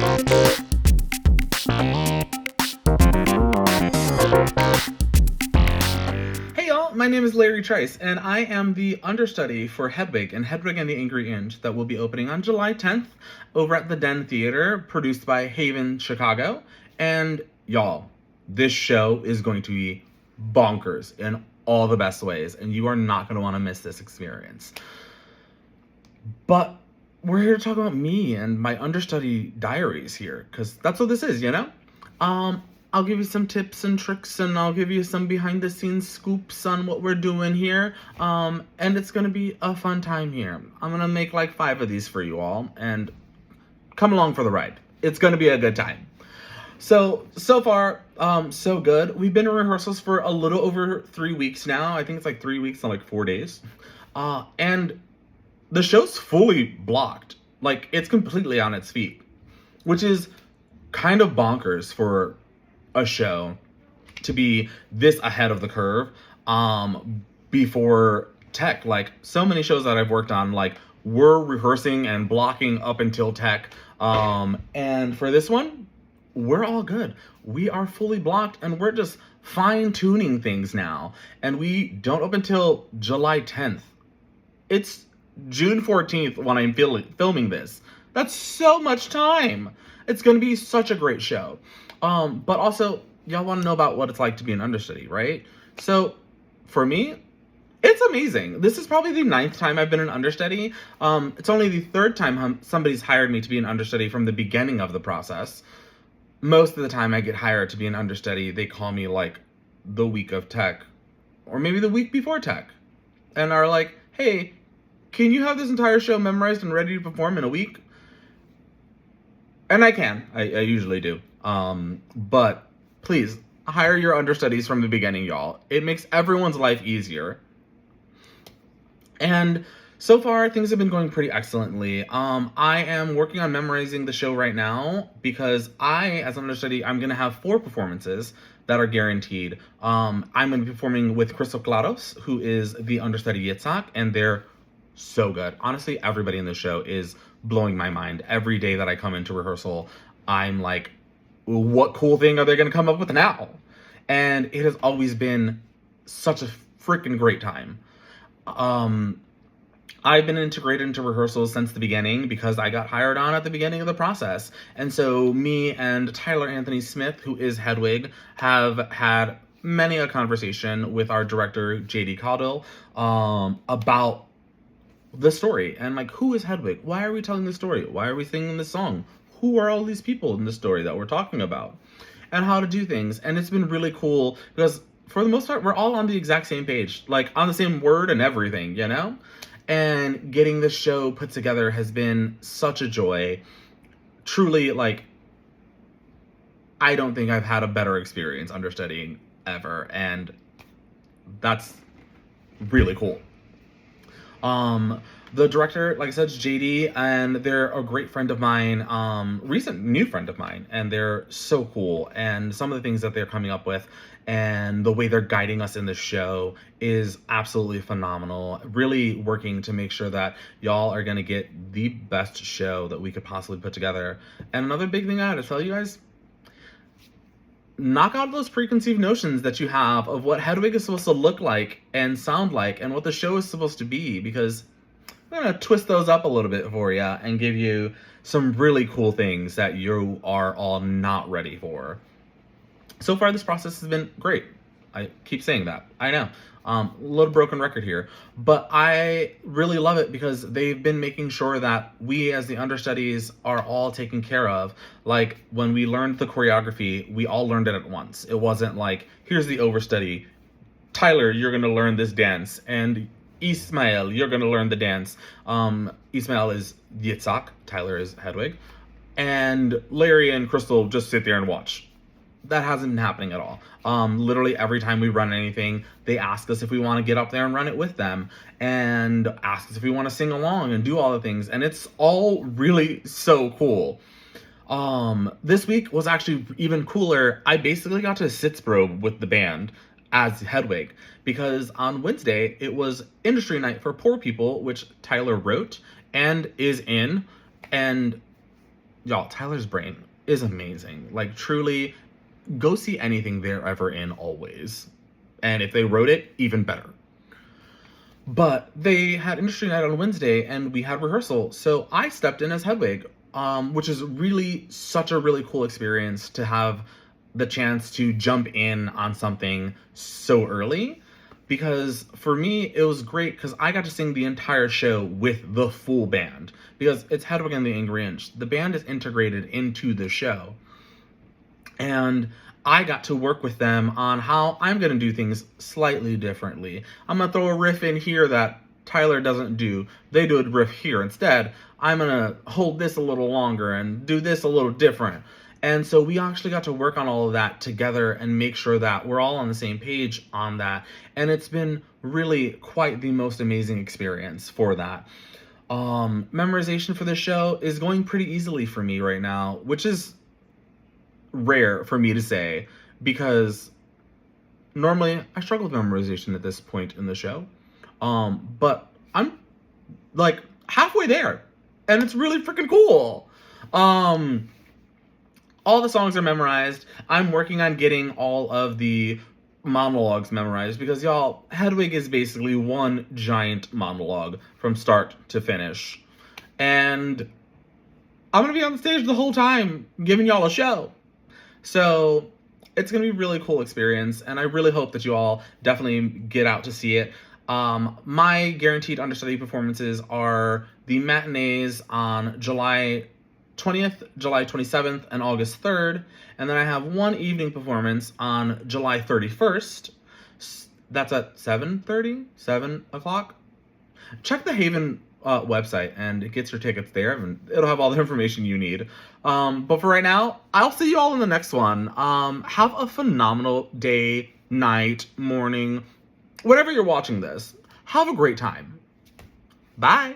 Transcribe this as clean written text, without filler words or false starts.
Hey y'all, my name is Larry Trice, and I am the understudy for Hedwig and Hedwig and the Angry Inch that will be opening on July 10th over at the Den Theater, produced by Haven Chicago. And y'all, this show is going to be bonkers in all the best ways, and you are not going to want to miss this experience. But we're here to talk about me and my understudy diaries here, because that's what this is, you know? I'll give you some tips and tricks, and I'll give you some behind the scenes scoops on what we're doing here. And it's gonna be a fun time here. I'm gonna make like 5 of these for you all, and come along for the ride. It's gonna be a good time. So far, so good. We've been in rehearsals for a little over 3 weeks now. I think it's like 3 weeks and like 4 days. And the show's fully blocked. Like, it's completely on its feet, which is kind of bonkers for a show to be this ahead of the curve before tech. Like, so many shows that I've worked on, like, we're rehearsing and blocking up until tech. And for this one, we're all good. We are fully blocked, and we're just fine-tuning things now. And we don't open until July 10th. It's June 14th when I'm filming this. That's so much time. It's going to be such a great show. But also, y'all want to know about what it's like to be an understudy, right? So, for me, it's amazing. This is probably the 9th time I've been an understudy. It's only the 3rd time somebody's hired me to be an understudy from the beginning of the process. Most of the time I get hired to be an understudy, they call me, like, the week of tech, or maybe the week before tech, and are like, hey, can you have this entire show memorized and ready to perform in a week? And I can. I usually do. But please, hire your understudies from the beginning, y'all. It makes everyone's life easier. And so far, things have been going pretty excellently. I am working on memorizing the show right now because as an understudy, I'm going to have 4 performances that are guaranteed. I'm going to be performing with Crystal Claros, who is the understudy Yitzhak, and they're so good. Honestly, everybody in the show is blowing my mind. Every day that I come into rehearsal, I'm like, what cool thing are they going to come up with now? And it has always been such a freaking great time. I've been integrated into rehearsals since the beginning because I got hired on at the beginning of the process. And so me and Tyler Anthony Smith, who is Hedwig, have had many a conversation with our director, J.D. Caudill, about the story. And like, who is Hedwig? Why are we telling this story? Why are we singing this song? Who are all these people in the story that we're talking about? And how to do things. And it's been really cool because for the most part, we're all on the exact same page, like on the same word and everything, you know? And getting this show put together has been such a joy. Truly, like, I don't think I've had a better experience understudying ever. And that's really cool. The director, like I said, is JD, and they're a great friend of mine, new friend of mine, and they're so cool. And some of the things that they're coming up with and the way they're guiding us in the show is absolutely phenomenal. Really working to make sure that y'all are going to get the best show that we could possibly put together. And another big thing I had to tell you guys, knock out those preconceived notions that you have of what Hedwig is supposed to look like and sound like and what the show is supposed to be, because I'm going to twist those up a little bit for you and give you some really cool things that you are all not ready for. So far, this process has been great. I keep saying that. I know. A little broken record here. But I really love it because they've been making sure that we as the understudies are all taken care of. Like, when we learned the choreography, we all learned it at once. It wasn't like, here's the overstudy. Tyler, you're going to learn this dance. And Ismail, you're going to learn the dance. Ismail is Yitzhak. Tyler is Hedwig. And Larry and Crystal just sit there and watch. That hasn't been happening at all. Literally every time we run anything, they ask us if we want to get up there and run it with them, and ask us if we want to sing along and do all the things. And it's all really so cool. This week was actually even cooler. I basically got to sitz-probe with the band as Hedwig, because on Wednesday it was Industry Night for Poor People, which Tyler wrote and is in, and y'all, Tyler's brain is amazing. Like, truly, go see anything they're ever in always. And if they wrote it, even better. But they had industry night on Wednesday and we had rehearsal. So I stepped in as Hedwig, which is really such a really cool experience to have the chance to jump in on something so early. Because for me, it was great because I got to sing the entire show with the full band. Because it's Hedwig and the Angry Inch. The band is integrated into the show. And I got to work with them on how I'm going to do things slightly differently. I'm going to throw a riff in here that Tyler doesn't do. They do a riff here instead. I'm going to hold this a little longer and do this a little different. And so we actually got to work on all of that together and make sure that we're all on the same page on that. And it's been really quite the most amazing experience for that. Memorization for the show is going pretty easily for me right now, which is rare for me to say because normally I struggle with memorization at this point in the show. But I'm like halfway there and it's really freaking cool. All the songs are memorized. I'm working on getting all of the monologues memorized because y'all, Hedwig is basically one giant monologue from start to finish. And I'm going to be on the stage the whole time giving y'all a show. So it's going to be a really cool experience, and I really hope that you all definitely get out to see it. My guaranteed understudy performances are the matinees on July 20th, July 27th, and August 3rd, and then I have one evening performance on July 31st. That's at 7:30, 7 o'clock. Check the Haven website and it gets your tickets there and it'll have all the information you need. But for right now, I'll see you all in the next one. Have a phenomenal day, night, morning, whatever you're watching this. Have a great time. Bye.